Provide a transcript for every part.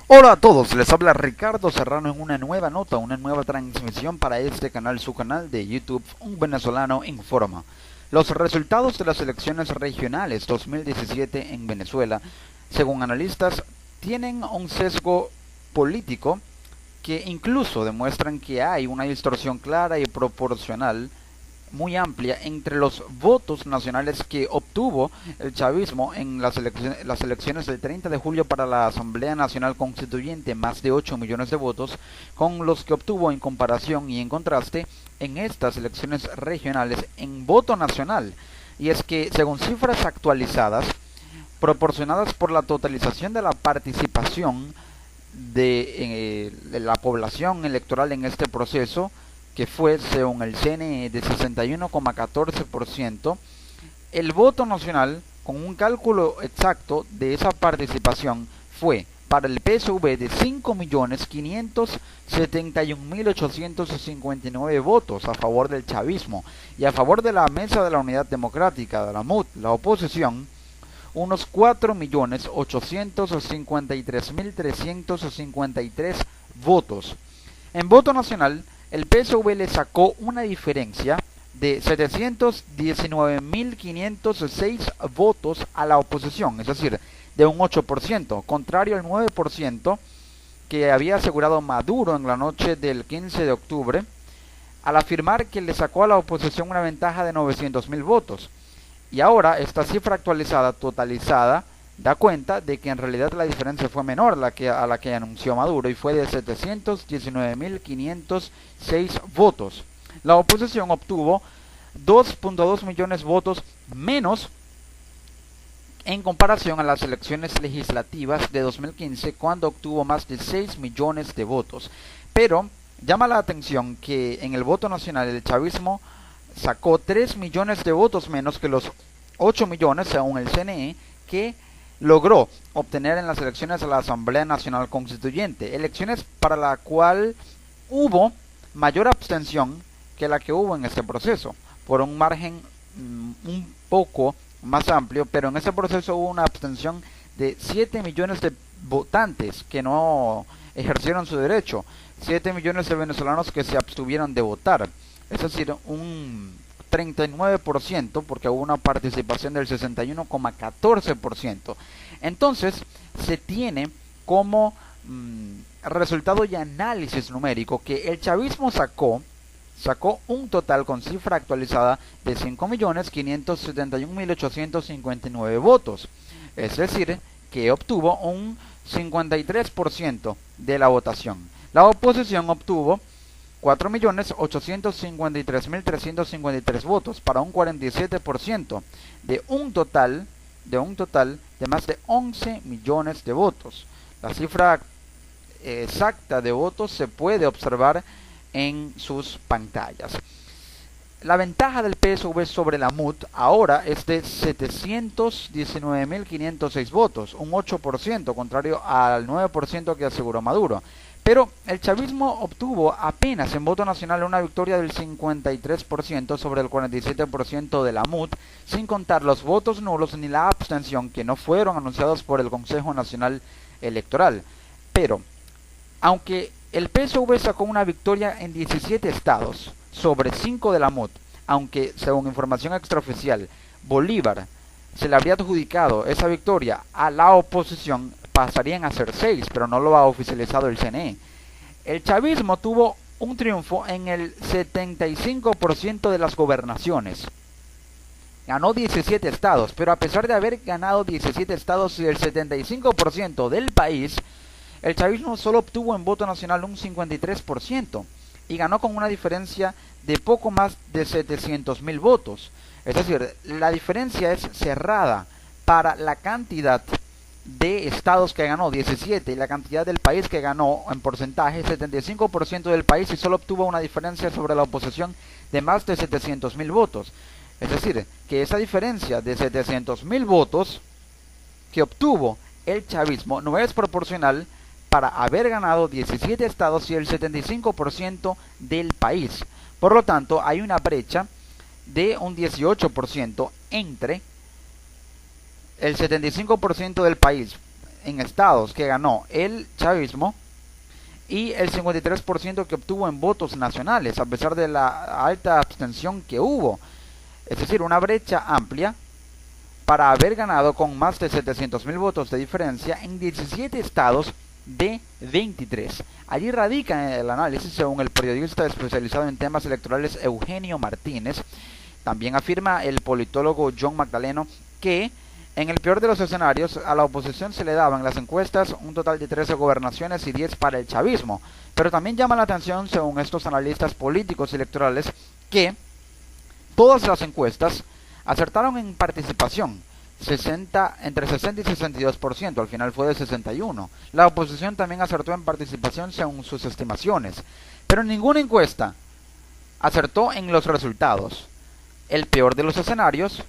Hola a todos, les habla Ricardo Serrano en una nueva nota, una nueva transmisión para este canal, su canal de YouTube, Un Venezolano Informa. Los resultados de las elecciones regionales 2017 en Venezuela, según analistas, tienen un sesgo político que incluso demuestran que hay una distorsión clara y proporcional muy amplia entre los votos nacionales que obtuvo el chavismo en las elecciones del 30 de julio para la Asamblea Nacional Constituyente, más de 8 millones de votos, con los que obtuvo en comparación y en contraste en estas elecciones regionales en voto nacional. Y es que, según cifras actualizadas, proporcionadas por la totalización de la participación de la población electoral en este proceso, que fue, según el CNE, de 61,14%, el voto nacional, con un cálculo exacto de esa participación, fue para el PSV de 5.571.859 votos a favor del chavismo, y a favor de la Mesa de la Unidad Democrática, de la MUD, la oposición, unos 4.853.353 votos. En voto nacional, el PSV le sacó una diferencia de 719.506 votos a la oposición, es decir, de un 8%, contrario al 9% que había asegurado Maduro en la noche del 15 de octubre, al afirmar que le sacó a la oposición una ventaja de 900.000 votos. Y ahora esta cifra actualizada, totalizada, da cuenta de que en realidad la diferencia fue menor a la que anunció Maduro, y fue de 719.506 votos. La oposición obtuvo 2.2 millones de votos menos en comparación a las elecciones legislativas de 2015, cuando obtuvo más de 6 millones de votos. Pero llama la atención que en el voto nacional el chavismo sacó 3 millones de votos menos que los 8 millones, según el CNE, que logró obtener en las elecciones a la Asamblea Nacional Constituyente, elecciones para la cual hubo mayor abstención que la que hubo en este proceso, por un margen un poco más amplio, pero en ese proceso hubo una abstención de 7 millones de votantes que no ejercieron su derecho, 7 millones de venezolanos que se abstuvieron de votar, es decir, un 39%, porque hubo una participación del 61,14%. Entonces, se tiene como resultado y análisis numérico que el chavismo sacó un total con cifra actualizada de 5.571.859 votos. Es decir, que obtuvo un 53% de la votación. La oposición obtuvo 4.853.353 votos, para un 47% de un total de más de 11 millones de votos. La cifra exacta de votos se puede observar en sus pantallas. La ventaja del PSV sobre la MUD ahora es de 719.506 votos, un 8%, contrario al 9% que aseguró Maduro. Pero el chavismo obtuvo apenas en voto nacional una victoria del 53% sobre el 47% de la MUD, sin contar los votos nulos ni la abstención, que no fueron anunciados por el Consejo Nacional Electoral. Pero, aunque el PSV sacó una victoria en 17 estados sobre 5 de la MUD, aunque según información extraoficial Bolívar se le habría adjudicado esa victoria a la oposición, pasarían a ser 6, pero no lo ha oficializado el CNE. El chavismo tuvo un triunfo en el 75% de las gobernaciones. Ganó 17 estados, pero a pesar de haber ganado 17 estados y el 75% del país, el chavismo solo obtuvo en voto nacional un 53% y ganó con una diferencia de poco más de 700.000 votos. Es decir, la diferencia es cerrada para la cantidad de estados que ganó, 17, y la cantidad del país que ganó en porcentaje, 75% del país, y solo obtuvo una diferencia sobre la oposición de más de 700.000 votos. Es decir, que esa diferencia de 700.000 votos que obtuvo el chavismo no es proporcional para haber ganado 17 estados y el 75% del país. Por lo tanto, hay una brecha de un 18% entre el 75% del país en estados que ganó el chavismo y el 53% que obtuvo en votos nacionales, a pesar de la alta abstención que hubo. Es decir, una brecha amplia para haber ganado con más de 700.000 votos de diferencia en 17 estados de 23. Allí radica el análisis, según el periodista especializado en temas electorales Eugenio Martínez. También afirma el politólogo John Magdaleno que en el peor de los escenarios a la oposición se le daban en las encuestas un total de 13 gobernaciones y 10 para el chavismo. Pero también llama la atención, según estos analistas políticos y electorales, que todas las encuestas acertaron en participación, entre 60 y 62%, al final fue de 61%. La oposición también acertó en participación según sus estimaciones, pero ninguna encuesta acertó en los resultados. El peor de los escenarios,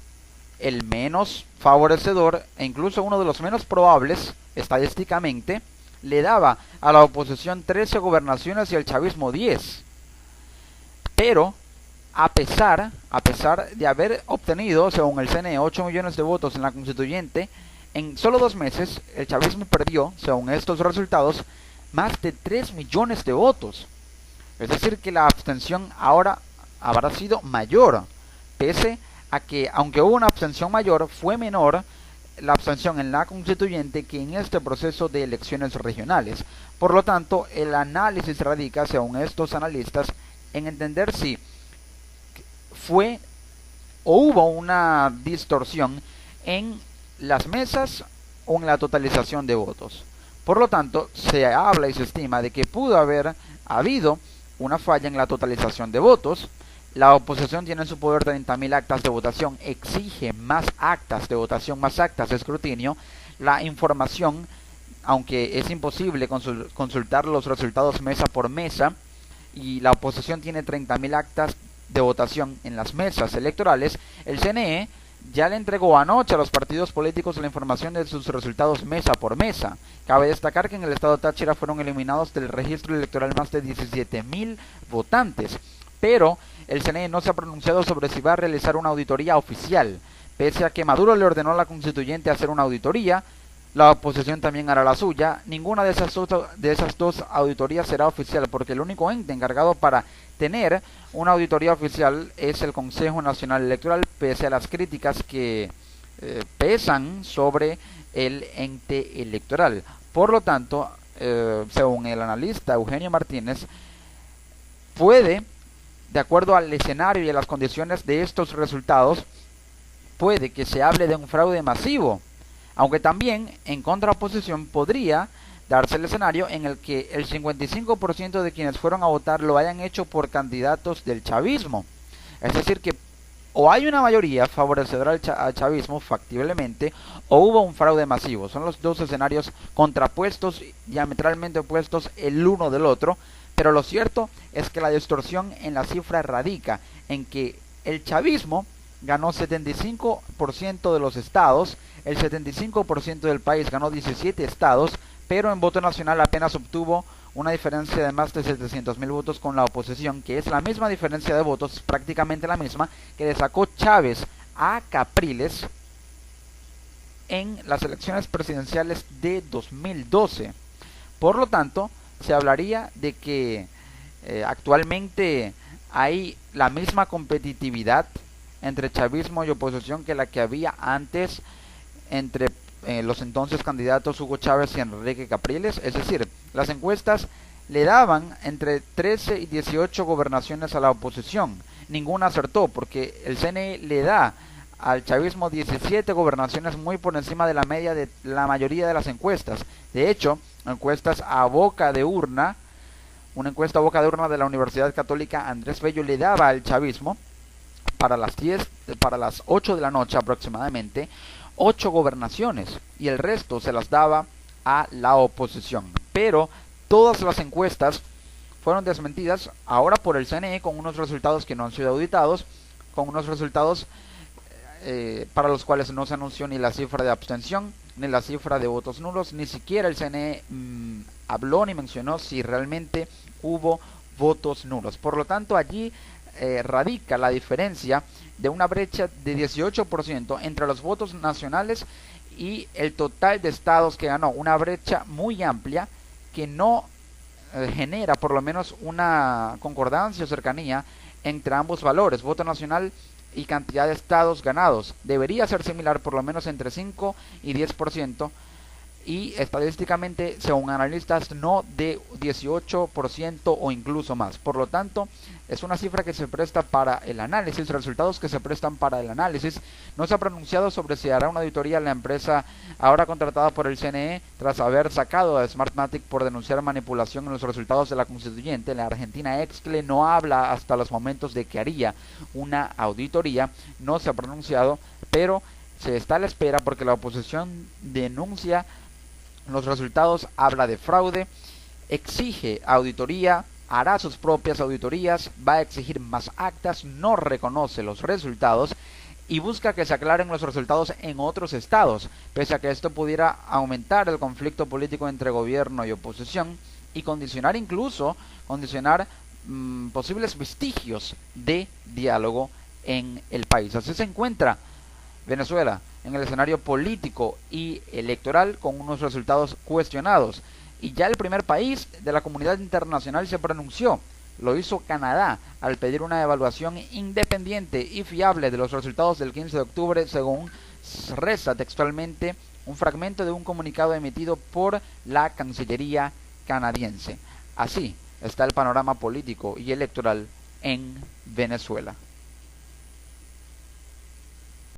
el menos favorecedor e incluso uno de los menos probables estadísticamente, le daba a la oposición 13 gobernaciones y al chavismo 10. Pero a pesar de haber obtenido, según el CNE, 8 millones de votos en la constituyente, en solo 2 meses el chavismo perdió, según estos resultados, más de 3 millones de votos. Es decir, que la abstención ahora habrá sido mayor, pese a que, aunque hubo una abstención mayor, fue menor la abstención en la constituyente que en este proceso de elecciones regionales. Por lo tanto, el análisis radica, según estos analistas, en entender si fue o hubo una distorsión en las mesas o en la totalización de votos. Por lo tanto, se habla y se estima de que pudo haber habido una falla en la totalización de votos. La oposición tiene en su poder 30.000 actas de votación, exige más actas de votación, más actas de escrutinio. La información, aunque es imposible consultar los resultados mesa por mesa, y la oposición tiene 30.000 actas de votación en las mesas electorales, el CNE ya le entregó anoche a los partidos políticos la información de sus resultados mesa por mesa. Cabe destacar que en el estado de Táchira fueron eliminados del registro electoral más de 17.000 votantes, pero el CNE no se ha pronunciado sobre si va a realizar una auditoría oficial. Pese a que Maduro le ordenó a la constituyente hacer una auditoría, la oposición también hará la suya. Ninguna de esas dos auditorías será oficial, porque el único ente encargado para tener una auditoría oficial es el Consejo Nacional Electoral, pese a las críticas que pesan sobre el ente electoral. Por lo tanto, según el analista Eugenio Martínez, puede, de acuerdo al escenario y a las condiciones de estos resultados, puede que se hable de un fraude masivo, aunque también en contraposición podría darse el escenario en el que el 55% de quienes fueron a votar lo hayan hecho por candidatos del chavismo. Es decir, que o hay una mayoría favorecedora al chavismo factiblemente, o hubo un fraude masivo. Son los dos escenarios contrapuestos, diametralmente opuestos el uno del otro, pero lo cierto es que la distorsión en la cifra radica en que el chavismo ganó 75% de los estados, el 75% del país ganó 17 estados, pero en voto nacional apenas obtuvo una diferencia de más de 700.000 votos con la oposición, que es la misma diferencia de votos, prácticamente la misma, que le sacó Chávez a Capriles en las elecciones presidenciales de 2012. Por lo tanto, se hablaría de que actualmente hay la misma competitividad entre chavismo y oposición que la que había antes entre los entonces candidatos Hugo Chávez y Enrique Capriles. Es decir, las encuestas le daban entre 13 y 18 gobernaciones a la oposición. Ninguna acertó, porque el CNE le da al chavismo 17 gobernaciones, muy por encima de la media de la mayoría de las encuestas. De hecho, encuestas a boca de urna, una encuesta a boca de urna de la Universidad Católica Andrés Bello le daba al chavismo para las 8 de la noche aproximadamente 8 gobernaciones, y el resto se las daba a la oposición. Pero todas las encuestas fueron desmentidas ahora por el CNE con unos resultados que no han sido auditados, con unos resultados para los cuales no se anunció ni la cifra de abstención ni la cifra de votos nulos. Ni siquiera el CNE habló ni mencionó si realmente hubo votos nulos. Por lo tanto, allí radica la diferencia de una brecha de 18% entre los votos nacionales y el total de estados que ganó, una brecha muy amplia que no genera por lo menos una concordancia o cercanía entre ambos valores, voto nacional y cantidad de estados ganados. Debería ser similar por lo menos entre 5 y 10%, y estadísticamente, según analistas, no de 18% o incluso más. Por lo tanto, es una cifra que se presta para el análisis, resultados que se prestan para el análisis. No se ha pronunciado sobre si hará una auditoría a la empresa ahora contratada por el CNE tras haber sacado a Smartmatic por denunciar manipulación en los resultados de la constituyente. La Argentina Excle no habla hasta los momentos de que haría una auditoría, no se ha pronunciado, pero se está a la espera porque la oposición denuncia los resultados, habla de fraude, exige auditoría, hará sus propias auditorías, va a exigir más actas, no reconoce los resultados y busca que se aclaren los resultados en otros estados, pese a que esto pudiera aumentar el conflicto político entre gobierno y oposición y condicionar posibles vestigios de diálogo en el país. Así se encuentra Venezuela en el escenario político y electoral con unos resultados cuestionados. Y ya el primer país de la comunidad internacional se pronunció. Lo hizo Canadá al pedir una evaluación independiente y fiable de los resultados del 15 de octubre, según reza textualmente un fragmento de un comunicado emitido por la Cancillería canadiense. Así está el panorama político y electoral en Venezuela.